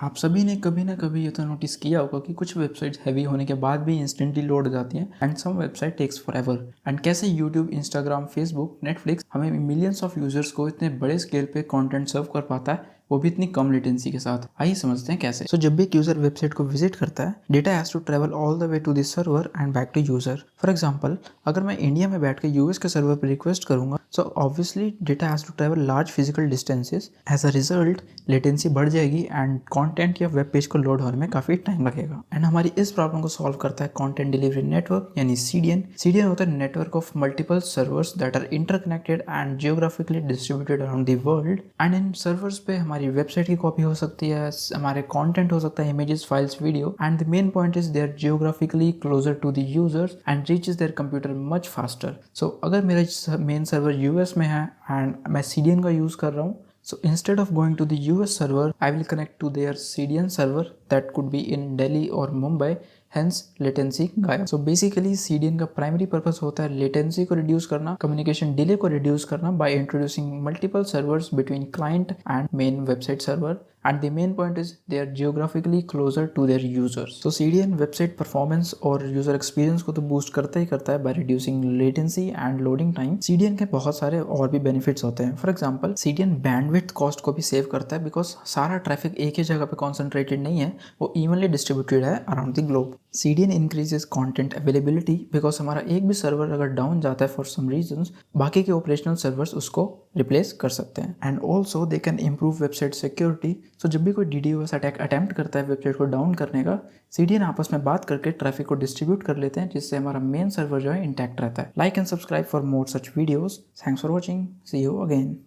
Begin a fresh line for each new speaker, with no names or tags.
आप सभी ने कभी ना कभी ये तो नोटिस किया होगा कि कुछ वेबसाइट्स हैवी होने के बाद भी इंस्टेंटली लोड हो जाती हैं and some website takes forever. And कैसे यूट्यूब, इंस्टाग्राम, फेसबुक, नेटफ्लिक्स हमें मिलियंस ऑफ यूजर्स को इतने बड़े स्केल पे कंटेंट सर्व कर पाता है, वो भी इतनी कम लेटेंसी के साथ। आइए समझते हैं कैसे। जब भी एक यूजर वेबसाइट को विजिट करता है, data has to travel all the way to this server and back to user. For example, अगर मैं इंडिया में बैठ के यूएस के सर्वर पर रिक्वेस्ट करूंगा, so obviously data has to travel large physical distances. As a result latency बढ़ जाएगी एंड कंटेंट या वेब पेज को लोड होने में काफी टाइम लगेगा। एंड हमारी इस प्रॉब्लम को सॉल्व करता है कंटेंट डिलीवरी नेटवर्क यानी सीडीएन। सीडीएन होता है network of multiple servers that are interconnected and geographically distributed around the world. And इन सर्वर्स पे हमारी वेबसाइट की कॉपी हो सकती है, हमारे कंटेंट हो सकता है, images, files, video. And the main point is they are geographically closer to the users and reaches their computer much faster. So अगर मेरा मेन सर्वर यूएस में है एंड मैं सीडीएन का यूज कर रहा हूँ, so instead of going to the US server, I will connect to their CDN server that could be in Delhi or Mumbai, hence latency गायब। So basically CDN का primary purpose होता है latency को reduce करना, communication delay को reduce करना by introducing multiple servers between client and main website server, and the main point is they are geographically closer to their users. So CDN website performance और user experience को तो boost करता ही करता है by reducing latency and loading time। CDN के बहुत सारे और भी benefits होते हैं। For example, CDN bandwidth cost को भी save करता है because सारा traffic एक ही जगह पे concentrated नहीं है, वो evenly distributed है around the globe। CDN increases content availability because हमारा एक भी सर्वर अगर डाउन जाता है for some reasons, बाकी के ऑपरेशनल सर्वर्स उसको रिप्लेस कर सकते हैं। And also they can improve website security. So जब भी कोई DDoS अटैक अटेम्प्ट करता है वेबसाइट को डाउन करने का, CDN आपस में बात करके ट्रैफिक को डिस्ट्रीब्यूट कर लेते हैं, जिससे हमारा मेन सर्वर जो है इंटैक्ट रहता है। Like and subscribe for more such videos. Thanks for watching. See you again.